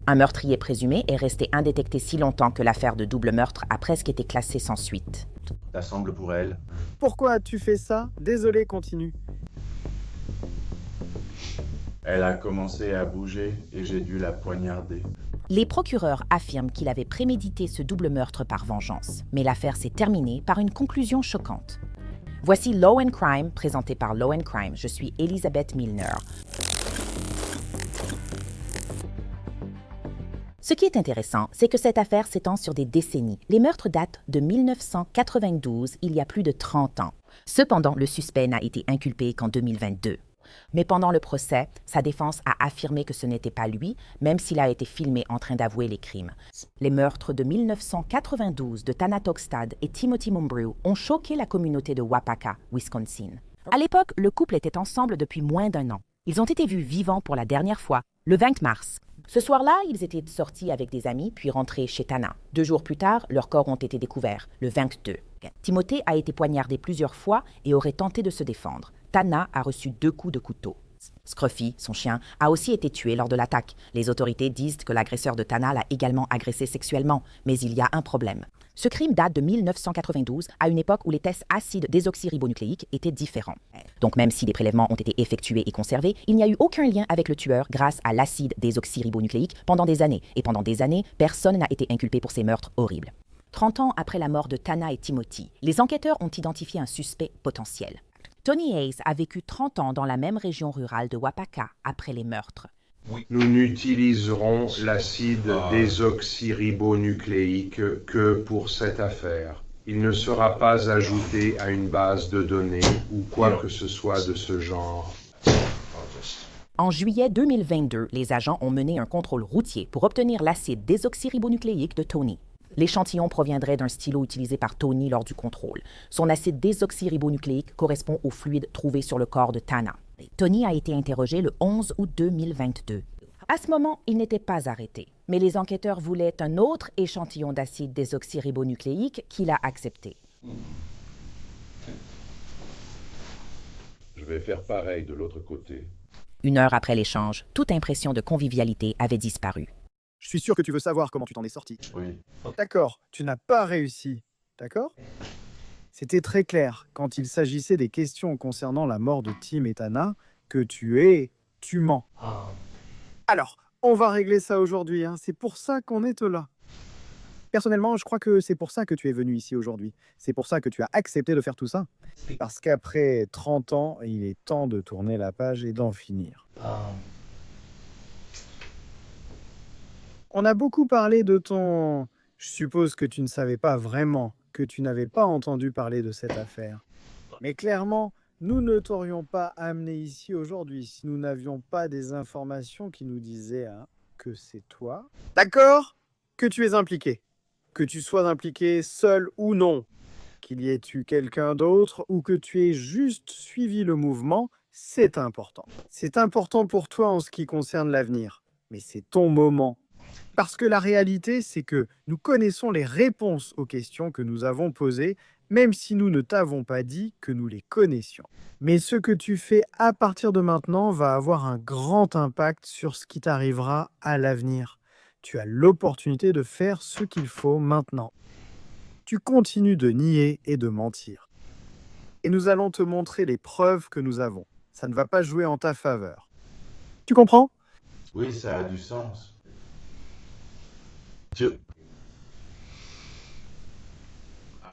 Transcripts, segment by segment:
Un meurtrier présumé est resté indétecté si longtemps que l'affaire de double meurtre a presque été classée sans suite. Ça semble pour elle. Pourquoi as-tu fait ça? Désolé, continue. Elle a commencé à bouger et j'ai dû la poignarder. Les procureurs affirment qu'il avait prémédité ce double meurtre par vengeance, mais l'affaire s'est terminée par une conclusion choquante. Voici Law and Crime, présenté par Law and Crime. Je suis Elizabeth Milner. Ce qui est intéressant, c'est que cette affaire s'étend sur des décennies. Les meurtres datent de 1992, il y a plus de 30 ans. Cependant, le suspect n'a été inculpé qu'en 2022. Mais pendant le procès, sa défense a affirmé que ce n'était pas lui, même s'il a été filmé en train d'avouer les crimes. Les meurtres de 1992 de Tana Togstad et Timothy Mumbrew ont choqué la communauté de Wapaka, Wisconsin. À l'époque, le couple était ensemble depuis moins d'1 an. Ils ont été vus vivants pour la dernière fois, le 20 mars. Ce soir-là, ils étaient sortis avec des amis, puis rentrés chez Tana. 2 jours plus tard, leurs corps ont été découverts, le 22. Timothée a été poignardé plusieurs fois et aurait tenté de se défendre. Tana a reçu 2 coups de couteau. Scruffy, son chien, a aussi été tué lors de l'attaque. Les autorités disent que l'agresseur de Tana l'a également agressé sexuellement, mais il y a un problème. Ce crime date de 1992, à une époque où les tests acides désoxyribonucléiques étaient différents. Donc même si des prélèvements ont été effectués et conservés, il n'y a eu aucun lien avec le tueur grâce à l'acide désoxyribonucléique pendant des années. Et pendant des années, personne n'a été inculpé pour ces meurtres horribles. 30 ans après la mort de Tana et Timothy, les enquêteurs ont identifié un suspect potentiel. Tony Hayes a vécu 30 ans dans la même région rurale de Wapaka après les meurtres. Nous n'utiliserons l'acide désoxyribonucléique que pour cette affaire. Il ne sera pas ajouté à une base de données ou quoi que ce soit de ce genre. En juillet 2022, les agents ont mené un contrôle routier pour obtenir l'acide désoxyribonucléique de Tony. L'échantillon proviendrait d'un stylo utilisé par Tony lors du contrôle. Son acide désoxyribonucléique correspond au fluide trouvé sur le corps de Tana. Tony a été interrogé le 11 août 2022. À ce moment, il n'était pas arrêté, mais les enquêteurs voulaient un autre échantillon d'acide désoxyribonucléique qu'il a accepté. Je vais faire pareil de l'autre côté. 1 heure après l'échange, toute impression de convivialité avait disparu. Je suis sûr que tu veux savoir comment tu t'en es sorti. Oui. D'accord, tu n'as pas réussi. D'accord? C'était très clair, quand il s'agissait des questions concernant la mort de Tim et Tana, que tu mens. Alors, on va régler ça aujourd'hui, hein. C'est pour ça qu'on est là. Personnellement, je crois que c'est pour ça que tu es venu ici aujourd'hui. C'est pour ça que tu as accepté de faire tout ça. Parce qu'après 30 ans, il est temps de tourner la page et d'en finir. On a beaucoup parlé de ton... Je suppose que tu ne savais pas vraiment, que tu n'avais pas entendu parler de cette affaire. Mais clairement, nous ne t'aurions pas amené ici aujourd'hui si nous n'avions pas des informations qui nous disaient que c'est toi. D'accord? Que tu es impliqué. Que tu sois impliqué seul ou non. Qu'il y ait eu quelqu'un d'autre ou que tu aies juste suivi le mouvement, c'est important. C'est important pour toi en ce qui concerne l'avenir. Mais c'est ton moment. Parce que la réalité, c'est que nous connaissons les réponses aux questions que nous avons posées, même si nous ne t'avons pas dit que nous les connaissions. Mais ce que tu fais à partir de maintenant va avoir un grand impact sur ce qui t'arrivera à l'avenir. Tu as l'opportunité de faire ce qu'il faut maintenant. Tu continues de nier et de mentir. Et nous allons te montrer les preuves que nous avons. Ça ne va pas jouer en ta faveur. Tu comprends? Oui, ça a du sens. Je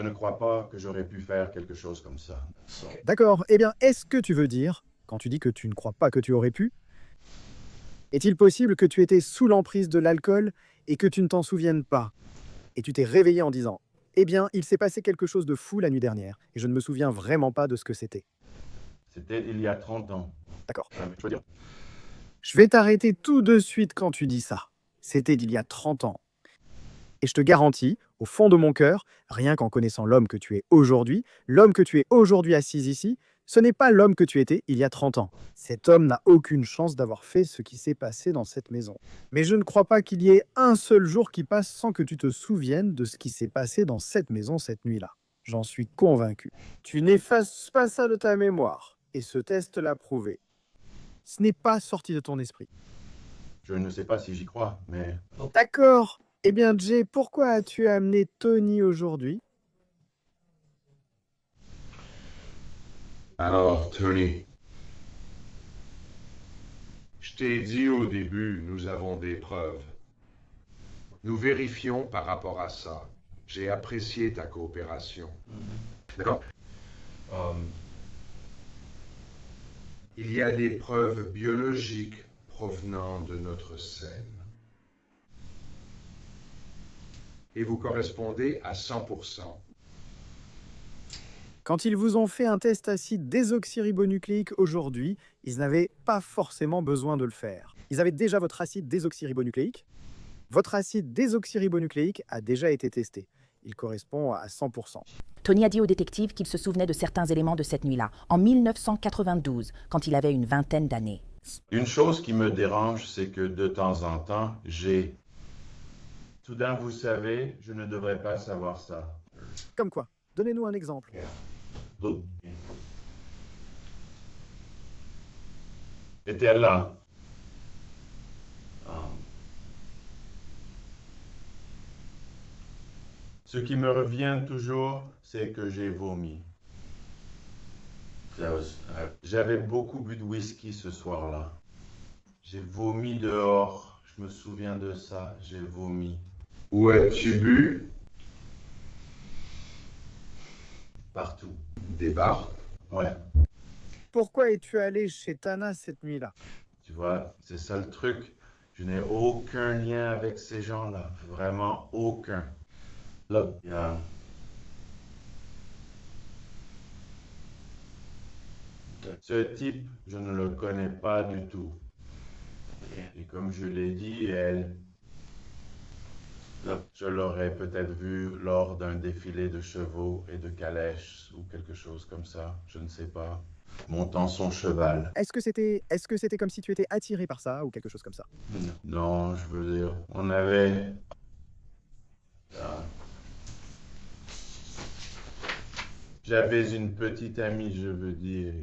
ne crois pas que j'aurais pu faire quelque chose comme ça. D'accord. Eh bien, est-ce que tu veux dire, quand tu dis que tu ne crois pas que tu aurais pu, est-il possible que tu étais sous l'emprise de l'alcool et que tu ne t'en souviennes pas? Et tu t'es réveillé en disant, eh bien, il s'est passé quelque chose de fou la nuit dernière, et je ne me souviens vraiment pas de ce que c'était. C'était il y a 30 ans. D'accord. Je veux dire, Je vais t'arrêter tout de suite quand tu dis ça. C'était d'il y a 30 ans. Et je te garantis, au fond de mon cœur, rien qu'en connaissant l'homme que tu es aujourd'hui, l'homme que tu es aujourd'hui assis ici, ce n'est pas l'homme que tu étais il y a 30 ans. Cet homme n'a aucune chance d'avoir fait ce qui s'est passé dans cette maison. Mais je ne crois pas qu'il y ait un seul jour qui passe sans que tu te souviennes de ce qui s'est passé dans cette maison cette nuit-là. J'en suis convaincu. Tu n'effaces pas ça de ta mémoire, et ce test l'a prouvé. Ce n'est pas sorti de ton esprit. Je ne sais pas si j'y crois, mais D'accord. Eh bien, Jay, pourquoi as-tu amené Tony aujourd'hui? Alors, Tony, je t'ai dit au début, nous avons des preuves. Nous vérifions par rapport à ça. J'ai apprécié ta coopération. D'accord? Il y a des preuves biologiques provenant de notre scène. Et vous correspondez à 100%. Quand ils vous ont fait un test acide désoxyribonucléique aujourd'hui, ils n'avaient pas forcément besoin de le faire. Ils avaient déjà votre acide désoxyribonucléique. Votre acide désoxyribonucléique a déjà été testé. Il correspond à 100%. Tony a dit au détective qu'il se souvenait de certains éléments de cette nuit-là, en 1992, quand il avait une vingtaine d'années. une chose qui me dérange, c'est que de temps en temps, j'ai... Soudain, vous savez, je ne devrais pas savoir ça. Comme quoi? Donnez-nous un exemple. Était là. Ce qui me revient toujours, c'est que j'ai vomi. J'avais beaucoup bu de whisky ce soir-là. J'ai vomi dehors. Je me souviens de ça. J'ai vomi. Où as-tu bu? Partout. Des bars. Ouais. Pourquoi es-tu allé chez Tana cette nuit-là? Tu vois, c'est ça le truc. Je n'ai aucun lien avec ces gens-là. Vraiment aucun. Là, il y a... Ce type, je ne le connais pas du tout. Et comme je l'ai dit, elle... Je l'aurais peut-être vu lors d'un défilé de chevaux et de calèches ou quelque chose comme ça, je ne sais pas, montant son cheval. Est-ce que c'était comme si tu étais attiré par ça ou quelque chose comme ça? Non, je veux dire, on avait... J'avais une petite amie, je veux dire.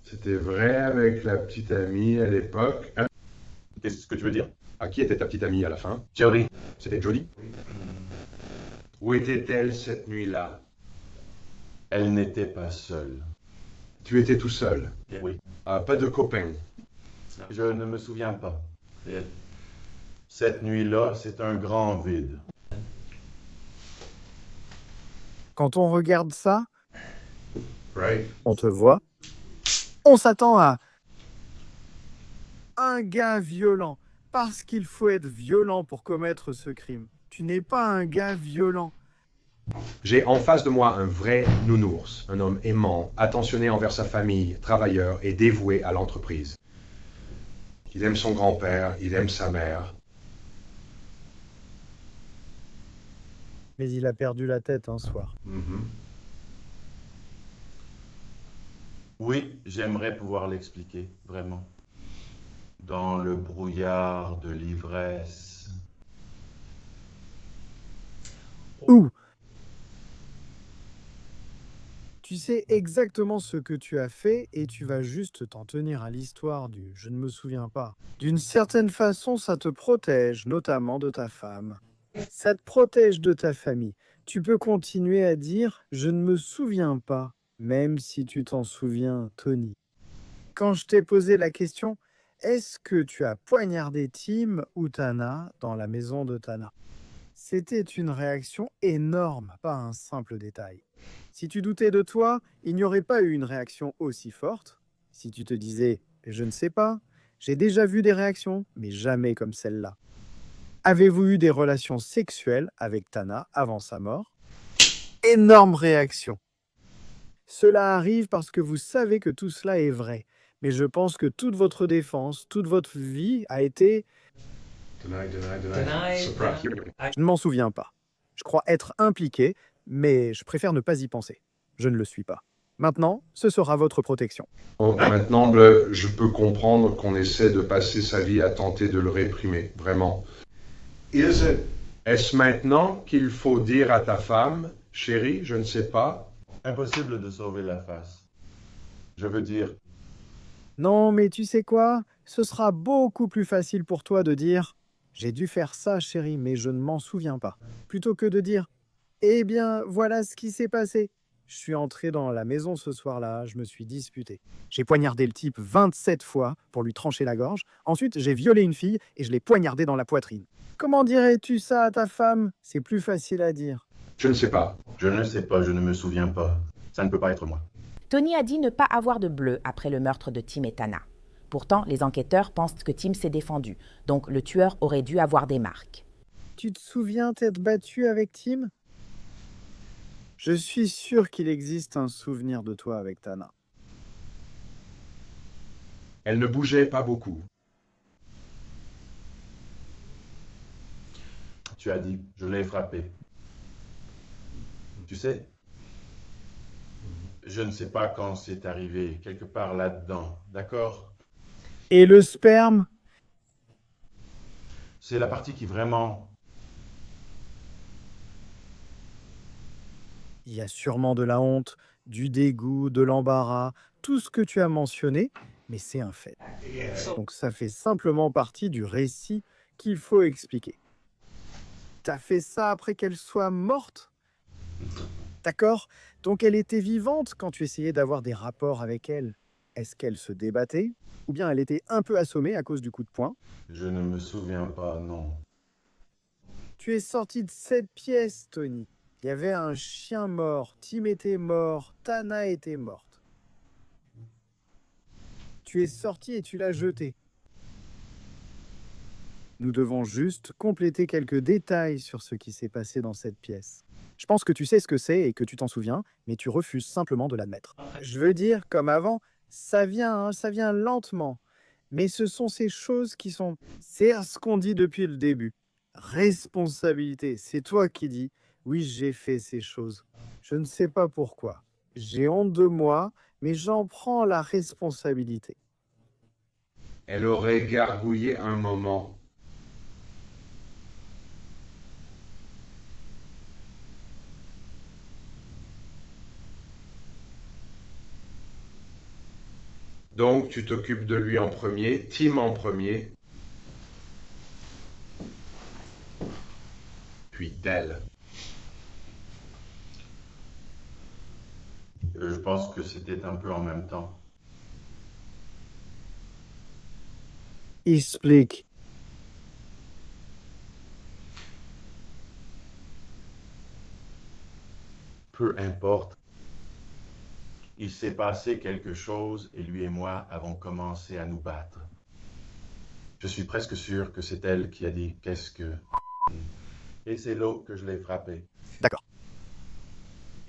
C'était vrai avec la petite amie à l'époque. Hein? Qu'est-ce que tu veux dire? À qui était ta petite amie à la fin? Jerry. C'était Jodie? Où était-elle cette nuit-là? Elle n'était pas seule. Tu étais tout seul? Oui. Ah, pas de copain? Je ne me souviens pas. Cette nuit-là, c'est un grand vide. Quand on regarde ça, Right. on te voit, on s'attend à un gars violent, parce qu'il faut être violent pour commettre ce crime. Tu n'es pas un gars violent. J'ai en face de moi un vrai nounours, un homme aimant, attentionné envers sa famille, travailleur et dévoué à l'entreprise. Il aime son grand-père, il aime sa mère. Mais il a perdu la tête un soir. Oui, j'aimerais pouvoir l'expliquer, vraiment. Dans le brouillard de l'ivresse. Ouh! Tu sais exactement ce que tu as fait et tu vas juste t'en tenir à l'histoire du « je ne me souviens pas ». D'une certaine façon, ça te protège, notamment de ta femme. Ça te protège de ta famille. Tu peux continuer à dire « je ne me souviens pas », même si tu t'en souviens, Tony. Quand je t'ai posé la question « est-ce que tu as poignardé Tim ou Tana dans la maison de Tana ?» C'était une réaction énorme, pas un simple détail. Si tu doutais de toi, il n'y aurait pas eu une réaction aussi forte. Si tu te disais « je ne sais pas », j'ai déjà vu des réactions, mais jamais comme celle-là. Avez-vous eu des relations sexuelles avec Tana avant sa mort? Énorme réaction. Cela arrive parce que vous savez que tout cela est vrai. Mais je pense que toute votre défense, toute votre vie a été... Je ne m'en souviens pas. Je crois être impliqué, mais je préfère ne pas y penser. Je ne le suis pas. Maintenant, ce sera votre protection. Bon, maintenant, je peux comprendre qu'on essaie de passer sa vie à tenter de le réprimer, vraiment. Est-ce maintenant qu'il faut dire à ta femme, chérie, je ne sais pas? Impossible de sauver la face. Je veux dire, Non, mais tu sais quoi? ce sera beaucoup plus facile pour toi de dire « J'ai dû faire ça, chérie, mais je ne m'en souviens pas », plutôt que de dire « Eh bien, voilà ce qui s'est passé. Je suis entré dans la maison ce soir-là, je me suis disputé. J'ai poignardé le type 27 fois pour lui trancher la gorge. Ensuite, j'ai violé une fille et je l'ai poignardé dans la poitrine. » Comment dirais-tu ça à ta femme? C'est plus facile à dire. Je ne sais pas. Je ne sais pas, je ne me souviens pas. Ça ne peut pas être moi. Tony a dit ne pas avoir de bleu après le meurtre de Tim et Tana. Pourtant, les enquêteurs pensent que Tim s'est défendu, donc le tueur aurait dû avoir des marques. Tu te souviens t'être battu avec Tim? Je suis sûr qu'il existe un souvenir de toi avec Tana. Elle ne bougeait pas beaucoup. Tu as dit, je l'ai frappé. Tu sais, je ne sais pas quand c'est arrivé, quelque part là-dedans, d'accord? Et le sperme? C'est la partie qui vraiment... Il y a sûrement de la honte, du dégoût, de l'embarras, tout ce que tu as mentionné, mais c'est un fait. Donc ça fait simplement partie du récit qu'il faut expliquer. T'as fait ça après qu'elle soit morte? D'accord? Donc elle était vivante quand tu essayais d'avoir des rapports avec elle. Est-ce qu'elle se débattait? Ou bien elle était un peu assommée à cause du coup de poing? Je ne me souviens pas, non. Tu es sorti de cette pièce, Tony. Il y avait un chien mort, Tim était mort, Tana était morte. Tu es sorti et tu l'as jeté. Nous devons juste compléter quelques détails sur ce qui s'est passé dans cette pièce. Je pense que tu sais ce que c'est et que tu t'en souviens, mais tu refuses simplement de l'admettre. Je veux dire, comme avant, ça vient lentement. Mais ce sont ces choses qui sont... C'est ce qu'on dit depuis le début. Responsabilité, c'est toi qui dis « Oui, j'ai fait ces choses. Je ne sais pas pourquoi. J'ai honte de moi, mais j'en prends la responsabilité. » Elle aurait gargouillé un moment. Donc tu t'occupes de lui en premier, Tim en premier, puis d'elle. Je pense que c'était un peu en même temps. Explique. Peu importe. Il s'est passé quelque chose et lui et moi avons commencé à nous battre. Je suis presque sûr que c'est elle qui a dit « Qu'est-ce que... » Et c'est là que je l'ai frappé. D'accord.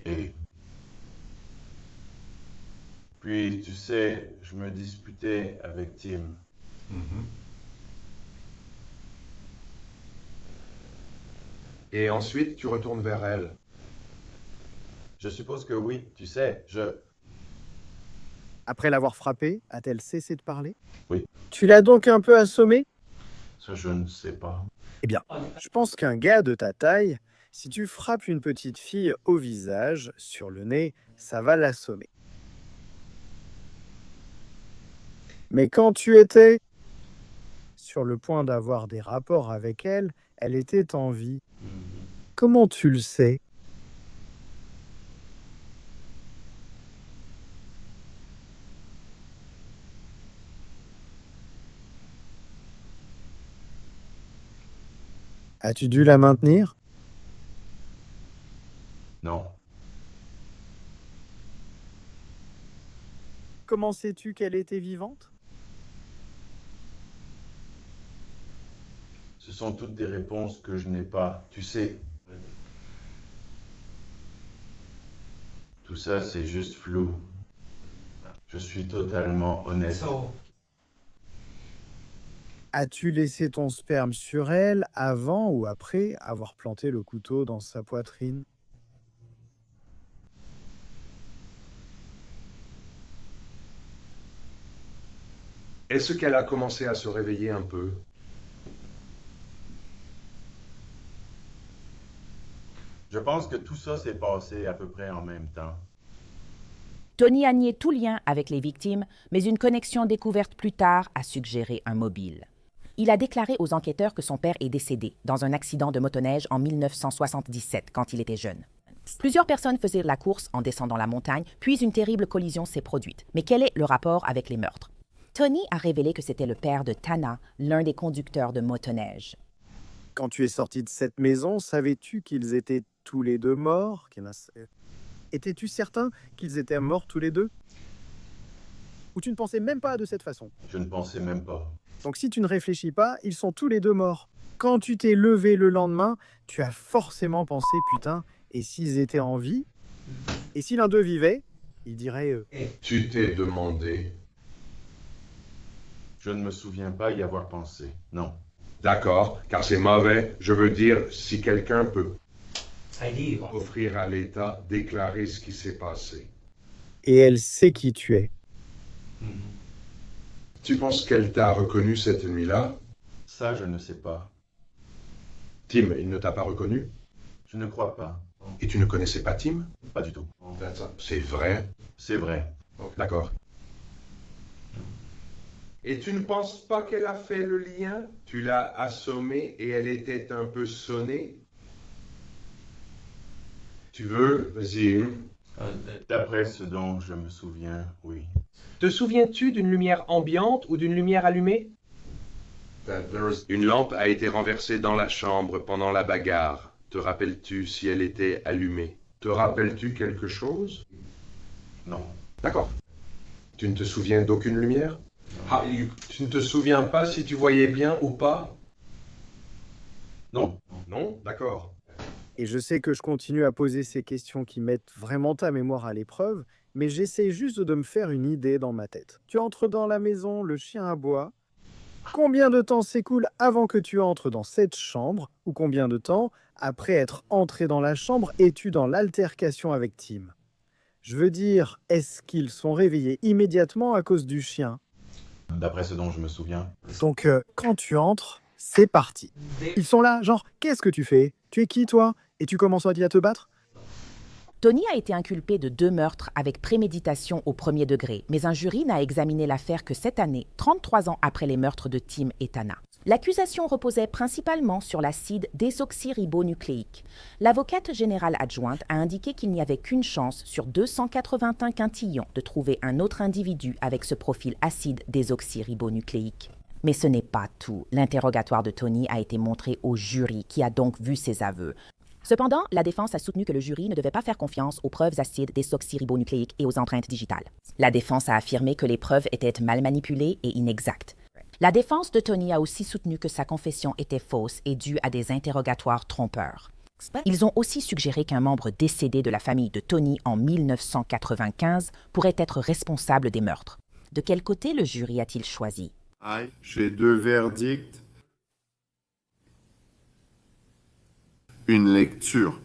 Et... Puis, tu sais, je me disputais avec Tim. Et ensuite tu retournes vers elle. Je suppose que oui, tu sais, Après l'avoir frappé, a-t-elle cessé de parler? Oui. Tu l'as donc un peu assommé? Ça, je ne sais pas. Eh bien, je pense qu'un gars de ta taille, si tu frappes une petite fille au visage, sur le nez, ça va l'assommer. Mais quand tu étais sur le point d'avoir des rapports avec elle, elle était en vie. Comment tu le sais? As-tu dû la maintenir? Non. Comment sais-tu qu'elle était vivante? Ce sont toutes des réponses que je n'ai pas. Tu sais, tout ça, c'est juste flou. Je suis totalement honnête. As-tu laissé ton sperme sur elle avant ou après avoir planté le couteau dans sa poitrine? Est-ce qu'elle a commencé à se réveiller un peu? Je pense que tout ça s'est passé à peu près en même temps. Tony a nié tout lien avec les victimes, mais une connexion découverte plus tard a suggéré un mobile. Il a déclaré aux enquêteurs que son père est décédé dans un accident de motoneige en 1977, quand il était jeune. Plusieurs personnes faisaient la course en descendant la montagne, puis une terrible collision s'est produite. Mais quel est le rapport avec les meurtres? Tony a révélé que c'était le père de Tana, l'un des conducteurs de motoneige. Quand tu es sorti de cette maison, savais-tu qu'ils étaient tous les deux morts? Étais-tu certain qu'ils étaient morts tous les deux? Ou tu ne pensais même pas de cette façon? Je ne pensais même pas. Donc si tu ne réfléchis pas, ils sont tous les deux morts. Quand tu t'es levé le lendemain, tu as forcément pensé, putain, et s'ils étaient en vie? Et si l'un d'eux vivait, il dirait... Tu t'es demandé. Je ne me souviens pas y avoir pensé. Non. D'accord, car c'est mauvais. Je veux dire, si quelqu'un peut offrir à l'État, déclarer ce qui s'est passé. Et elle sait qui tu es. Tu penses qu'elle t'a reconnu cette nuit-là? Ça, je ne sais pas. Tim, il ne t'a pas reconnu? Je ne crois pas. Et tu ne connaissais pas Tim? Pas du tout. C'est vrai? C'est vrai. D'accord. Et tu ne penses pas qu'elle a fait le lien? Tu l'as assommée et elle était un peu sonnée? Tu veux? Vas-y. D'après ce dont je me souviens, oui. Te souviens-tu d'une lumière ambiante ou d'une lumière allumée? Une lampe a été renversée dans la chambre pendant la bagarre. Te rappelles-tu si elle était allumée? Te rappelles-tu quelque chose? Non. D'accord. Tu ne te souviens d'aucune lumière? Tu ne te souviens pas si tu voyais bien ou pas? Non. Non? D'accord. Et je sais que je continue à poser ces questions qui mettent vraiment ta mémoire à l'épreuve, mais j'essaie juste de me faire une idée dans ma tête. Tu entres dans la maison, le chien aboie. Combien de temps s'écoule avant que tu entres dans cette chambre? Ou combien de temps, après être entré dans la chambre, es-tu dans l'altercation avec Tim? Je veux dire, est-ce qu'ils sont réveillés immédiatement à cause du chien? D'après ce dont je me souviens. Donc, quand tu entres, c'est parti. Ils sont là, genre, qu'est-ce que tu fais? Tu es qui, toi? Et tu commences à te battre? Tony a été inculpé de 2 meurtres avec préméditation au premier degré, mais un jury n'a examiné l'affaire que cette année, 33 ans après les meurtres de Tim et Tana. L'accusation reposait principalement sur l'acide désoxyribonucléique. L'avocate générale adjointe a indiqué qu'il n'y avait qu'une chance sur 281 quintillons de trouver un autre individu avec ce profil acide désoxyribonucléique. Mais ce n'est pas tout. L'interrogatoire de Tony a été montré au jury, qui a donc vu ses aveux. Cependant, la défense a soutenu que le jury ne devait pas faire confiance aux preuves acides désoxyribonucléiques et aux empreintes digitales. La défense a affirmé que les preuves étaient mal manipulées et inexactes. La défense de Tony a aussi soutenu que sa confession était fausse et due à des interrogatoires trompeurs. Ils ont aussi suggéré qu'un membre décédé de la famille de Tony en 1995 pourrait être responsable des meurtres. De quel côté le jury a-t-il choisi? J'ai 2 verdicts. Une lecture.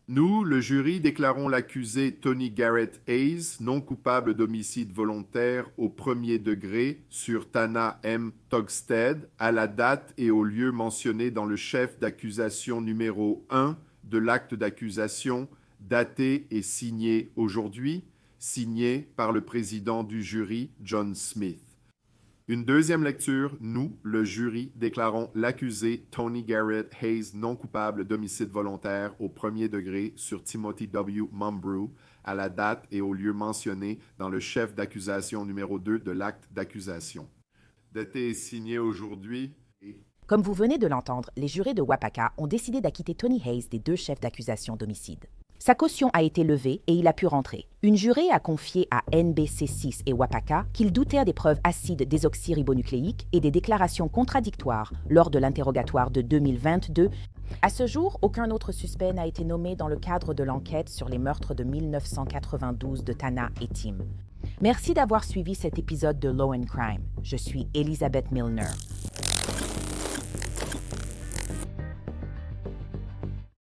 Nous, le jury, déclarons l'accusé Tony Garrett Hayes non coupable d'homicide volontaire au premier degré sur Tana M. Togstead à la date et au lieu mentionnés dans le chef d'accusation numéro 1 de l'acte d'accusation daté et signé aujourd'hui, signé par le président du jury, John Smith. Une deuxième lecture, nous, le jury, déclarons l'accusé Tony Garrett Hayes non coupable d'homicide volontaire au premier degré sur Timothy W. Mumbrew à la date et au lieu mentionné dans le chef d'accusation numéro 2 de l'acte d'accusation. Daté et signé aujourd'hui. Comme vous venez de l'entendre, les jurés de Wapaka ont décidé d'acquitter Tony Hayes des 2 chefs d'accusation d'homicide. Sa caution a été levée et il a pu rentrer. Une jurée a confié à NBC6 et Wapaka qu'ils doutaient des preuves acides désoxyribonucléiques et des déclarations contradictoires lors de l'interrogatoire de 2022. À ce jour, aucun autre suspect n'a été nommé dans le cadre de l'enquête sur les meurtres de 1992 de Tana et Tim. Merci d'avoir suivi cet épisode de Law & Crime. Je suis Elizabeth Milner.